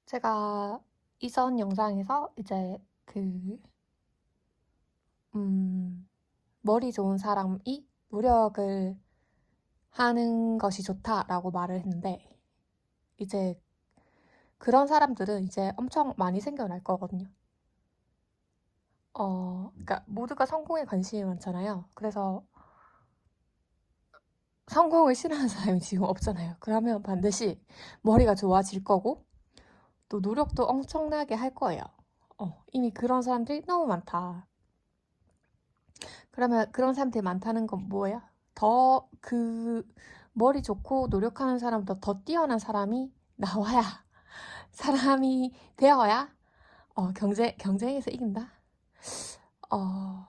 제가 이전 영상에서 이제 머리 좋은 사람이 노력을 하는 것이 좋다라고 말을 했는데, 이제 그런 사람들은 이제 엄청 많이 생겨날 거거든요. 그러니까 모두가 성공에 관심이 많잖아요. 그래서 성공을 싫어하는 사람이 지금 없잖아요. 그러면 반드시 머리가 좋아질 거고, 또 노력도 엄청나게 할 거예요. 이미 그런 사람들이 너무 많다. 그러면 그런 사람들이 많다는 건 뭐예요? 더 머리 좋고 노력하는 사람보다 더 뛰어난 사람이 나와야, 사람이 되어야, 경쟁에서 이긴다? 어,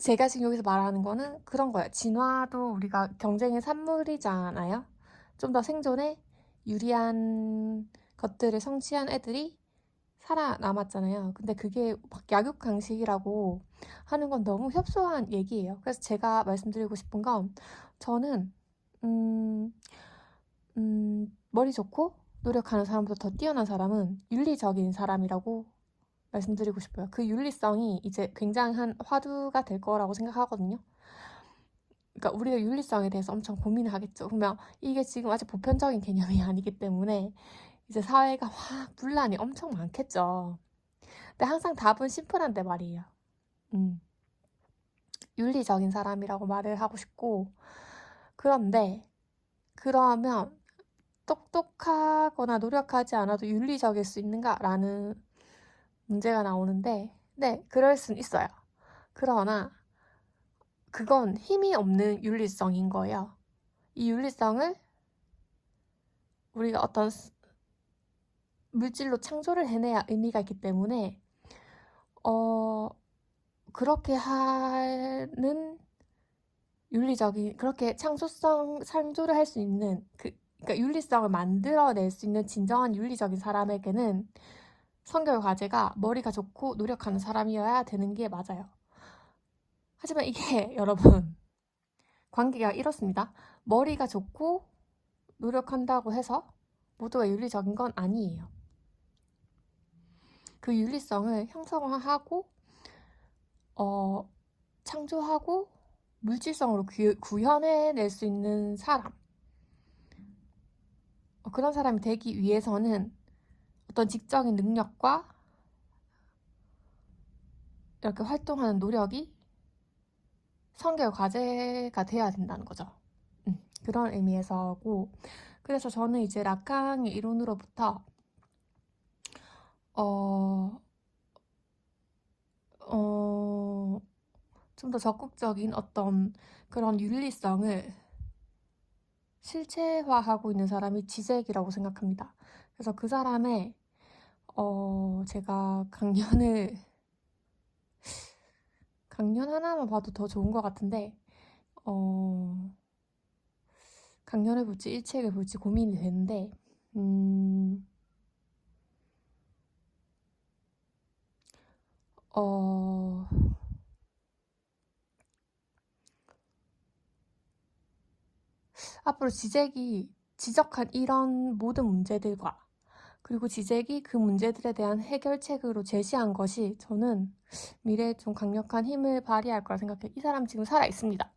제가 지금 여기서 말하는 거는 그런 거예요. 진화도 우리가 경쟁의 산물이잖아요. 좀 더 생존에 유리한 것들을 성취한 애들이 살아남았잖아요. 근데 그게 막 약육강식이라고 하는 건 너무 협소한 얘기예요. 그래서 제가 말씀드리고 싶은 건, 저는 음, 머리 좋고 노력하는 사람보다 더 뛰어난 사람은 윤리적인 사람이라고 말씀드리고 싶어요. 그 윤리성이 이제 굉장한 화두가 될 거라고 생각하거든요. 그러니까 우리가 윤리성에 대해서 엄청 고민을 하겠죠. 그러면 이게 지금 아직 보편적인 개념이 아니기 때문에 이제 사회가 확 분란이 엄청 많겠죠. 근데 항상 답은 심플한데 말이에요. 음, 윤리적인 사람이라고 말을 하고 싶고, 그런데 그러면 똑똑하거나 노력하지 않아도 윤리적일 수 있는가라는 문제가 나오는데, 네, 그럴 순 있어요. 그러나 그건 힘이 없는 윤리성인 거예요. 이 윤리성을 우리가 어떤 물질로 창조를 해내야 의미가 있기 때문에 그렇게 하는 윤리적인, 그렇게 창조를 할 수 있는, 그러니까 윤리성을 만들어낼 수 있는 진정한 윤리적인 사람에게는 성결 과제가 머리가 좋고 노력하는 사람이어야 되는 게 맞아요. 하지만 이게 여러분, 관계가 이렇습니다. 머리가 좋고 노력한다고 해서 모두가 윤리적인 건 아니에요. 그 윤리성을 형성하고 창조하고 물질성으로 구현해낼 수 있는 사람, 그런 사람이 되기 위해서는 어떤 직접적인 능력과 이렇게 활동하는 노력이 성결 과제가 돼야 된다는 거죠. 그런 의미에서고, 그래서 저는 이제 라캉의 이론으로부터 좀 더 적극적인 어떤 그런 윤리성을 실체화하고 있는 사람이 지잭이라고 생각합니다. 그래서 그 사람의 제가 강연 하나만 봐도 더 좋은 것 같은데, 강연을 볼지 일책을 볼지 고민이 되는데, 앞으로 지잭이 지적한 이런 모든 문제들과, 그리고 지잭이 그 문제들에 대한 해결책으로 제시한 것이 저는 미래에 좀 강력한 힘을 발휘할 거라 생각해요. 이 사람 지금 살아 있습니다.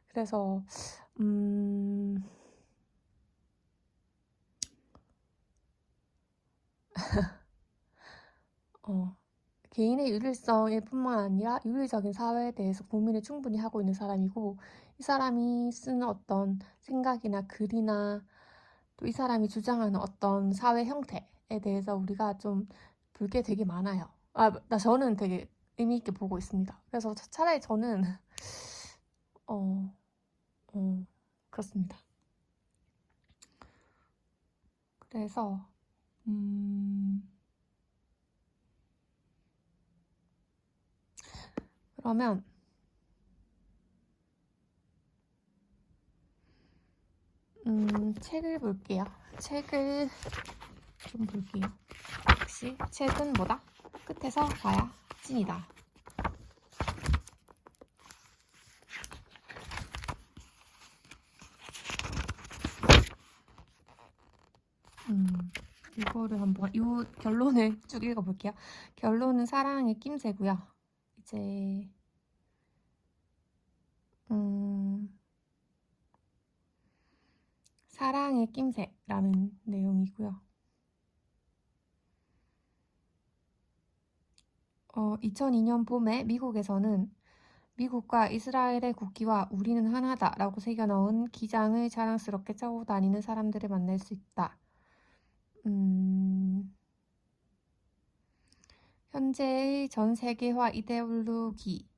그래서 개인의 윤리성일 뿐만 아니라 윤리적인 사회에 대해서 고민을 충분히 하고 있는 사람이고, 이 사람이 쓰는 어떤 생각이나 글이나 또 이 사람이 주장하는 어떤 사회 형태에 대해서 우리가 좀 볼 게 되게 많아요. 저는 되게 의미 있게 보고 있습니다. 그래서 차라리 저는 어, 그렇습니다. 그래서 그러면 책을 볼게요. 책을 좀 볼게요. 역시 책은 뭐다? 끝에서 봐야 찐이다. 이거를 한번 요 결론을 쭉 읽어볼게요. 결론은 사랑의 낌새고요. 이제 사랑의 낌새라는 내용이고요. 2002년 봄에 미국에서는 미국과 이스라엘의 국기와 우리는 하나다 라고 새겨넣은 기장을 자랑스럽게 차고 다니는 사람들을 만날 수 있다. 현재의 전 세계화 이데올로기,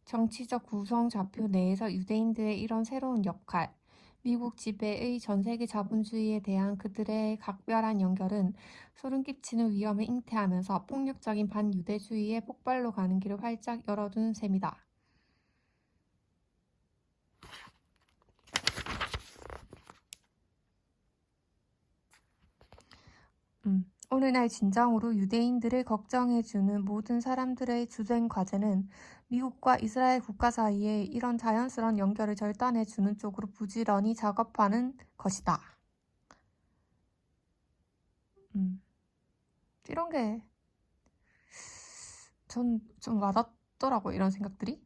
정치적 구성 좌표 내에서 유대인들의 이런 새로운 역할, 미국 지배의 전 세계 자본주의에 대한 그들의 각별한 연결은 소름 끼치는 위험을 잉태하면서 폭력적인 반유대주의의 폭발로 가는 길을 활짝 열어둔 셈이다. 오늘날 진정으로 유대인들을 걱정해주는 모든 사람들의 주된 과제는 미국과 이스라엘 국가 사이에 이런 자연스러운 연결을 절단해주는 쪽으로 부지런히 작업하는 것이다. 이런 게 전 좀 와닿더라고요, 이런 생각들이.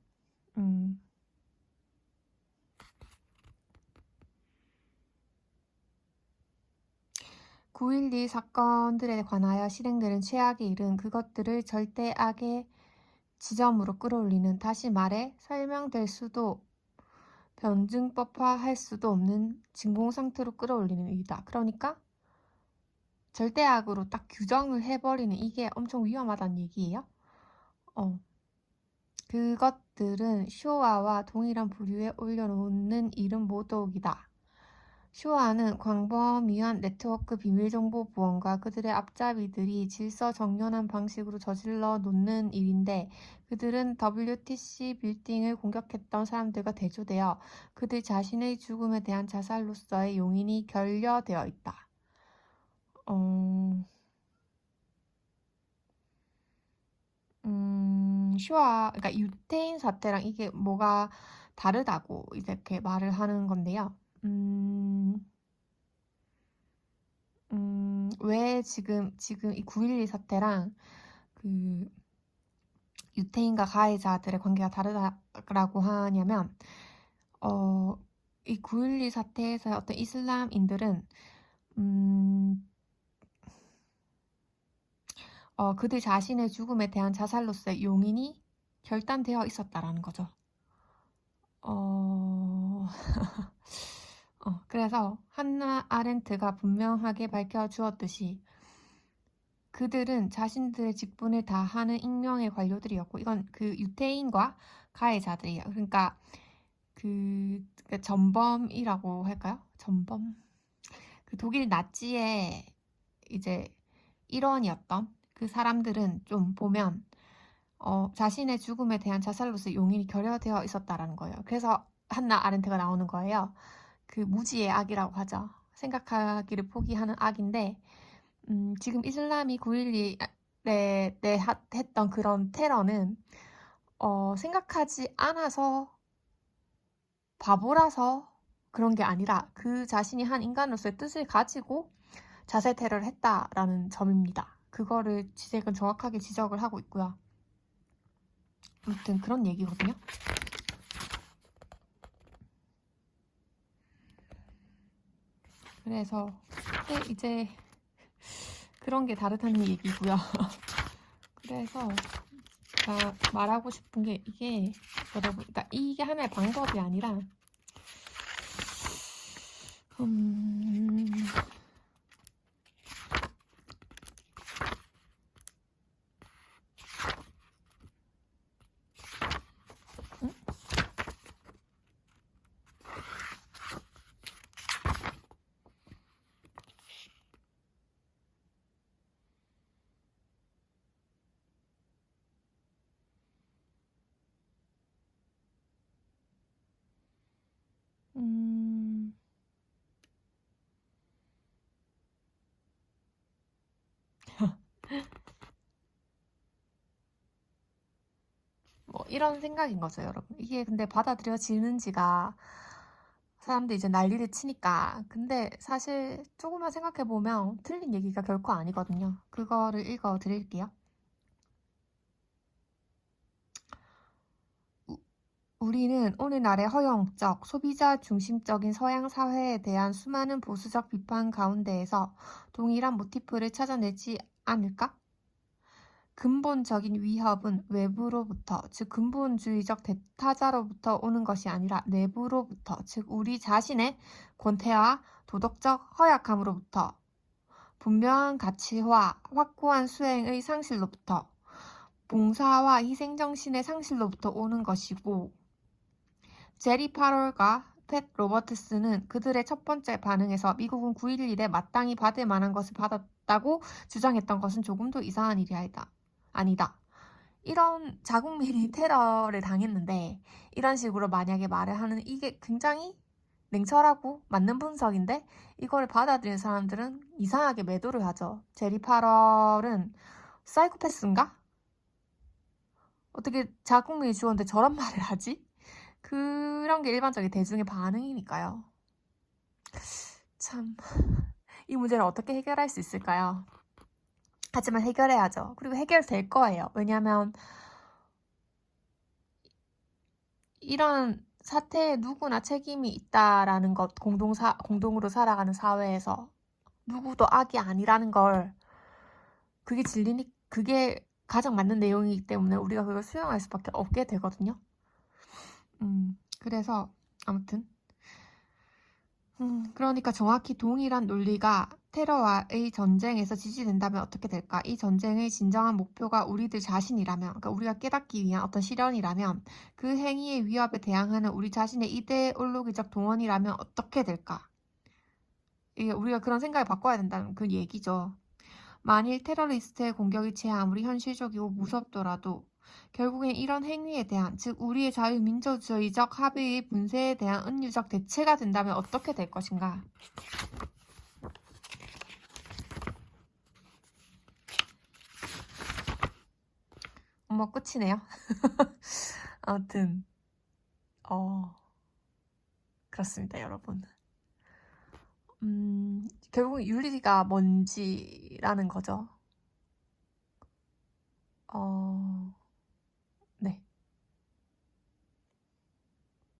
9.12 사건들에 관하여 실행되는 최악의 일은 그것들을 절대 악의 지점으로 끌어올리는, 다시 말해 설명될 수도 변증법화할 수도 없는 진공상태로 끌어올리는 일이다. 그러니까 절대악으로 딱 규정을 해버리는, 이게 엄청 위험하다는 얘기예요. 그것들은 쇼아와 동일한 부류에 올려놓는 이름 모독이다. 쇼아는 광범위한 네트워크 비밀정보보안과 그들의 앞잡이들이 질서정연한 방식으로 저질러 놓는 일인데, 그들은 WTC 빌딩을 공격했던 사람들과 대조되어 그들 자신의 죽음에 대한 자살로서의 용인이 결여되어 있다. 쇼아, 그러니까 유태인 사태랑 이게 뭐가 다르다고 이렇게 말을 하는 건데요. 왜 지금 이 9.12 사태랑 그 유태인과 가해자들의 관계가 다르다고 하냐면, 이 9.12 사태에서 어떤 이슬람인들은 그들 자신의 죽음에 대한 자살로서의 용인이 결단되어 있었다라는 거죠. 그래서 한나 아렌트가 분명하게 밝혀주었듯이 그들은 자신들의 직분을 다하는 익명의 관료들이었고, 이건 그 유태인과 가해자들이에요. 그러니까 그 전범이라고 할까요? 전범? 그 독일 나치의 이제 일원이었던 그 사람들은 좀 보면 자신의 죽음에 대한 자살로서 용인이 결여되어 있었다라는 거예요. 그래서 한나 아렌트가 나오는 거예요. 그 무지의 악이라고 하죠. 생각하기를 포기하는 악인데, 지금 이슬람이 9.12에 했던 그런 테러는 생각하지 않아서 바보라서 그런 게 아니라 그 자신이 한 인간으로서의 뜻을 가지고 자살 테러를 했다라는 점입니다. 그거를 지색은 정확하게 지적을 하고 있고요. 아무튼 그런 얘기거든요. 그래서 이제 그런 게 다르다는 얘기고요. 그래서 제가 말하고 싶은 게, 이게 여러분, 그러니까 이게 하나의 방법이 아니라 뭐 이런 생각인 거죠, 여러분. 이게 근데 받아들여지는지가 사람들이 이제 난리를 치니까. 근데 사실 조금만 생각해보면 틀린 얘기가 결코 아니거든요. 그거를 읽어 드릴게요. 우리는 오늘날의 허영적, 소비자 중심적인 서양 사회에 대한 수많은 보수적 비판 가운데에서 동일한 모티프를 찾아내지 않을까? 근본적인 위협은 외부로부터, 즉 근본주의적 대타자로부터 오는 것이 아니라 내부로부터, 즉 우리 자신의 권태와 도덕적 허약함으로부터, 분명한 가치와 확고한 수행의 상실로부터, 봉사와 희생정신의 상실로부터 오는 것이고, 제리 파롤과 팻 로버트스는 그들의 첫 번째 반응에서 미국은 9.11에 마땅히 받을 만한 것을 받았다고 주장했던 것은 조금도 이상한 일이 아니다. 이런 자국민이 테러를 당했는데 이런 식으로 만약에 말을 하는 이게 굉장히 냉철하고 맞는 분석인데 이거를 받아들이는 사람들은 이상하게 매도를 하죠. 제리 파럴은 사이코패스인가? 어떻게 자국민이 죽었는데 저런 말을 하지? 그런 게 일반적인 대중의 반응이니까요. 참, 이 문제를 어떻게 해결할 수 있을까요? 하지만 해결해야죠. 그리고 해결될 거예요. 왜냐하면 이런 사태에 누구나 책임이 있다라는 것, 공동으로 살아가는 사회에서 누구도 악이 아니라는 걸, 그게 가장 맞는 내용이기 때문에 우리가 그걸 수용할 수밖에 없게 되거든요. 그래서, 아무튼. 그러니까 정확히 동일한 논리가 테러와의 전쟁에서 지지된다면 어떻게 될까? 이 전쟁의 진정한 목표가 우리들 자신이라면, 그러니까 우리가 깨닫기 위한 어떤 실현이라면, 그 행위의 위협에 대항하는 우리 자신의 이데올로기적 동원이라면 어떻게 될까? 이게 우리가 그런 생각을 바꿔야 된다는 그 얘기죠. 만일 테러리스트의 공격이 제 아무리 현실적이고 무섭더라도 결국엔 이런 행위에 대한, 즉 우리의 자유민주주의적 합의의 분쇄에 대한 은유적 대체가 된다면 어떻게 될 것인가? 어머, 끝이네요. 아무튼 그렇습니다, 여러분. 결국 윤리가 뭔지라는 거죠.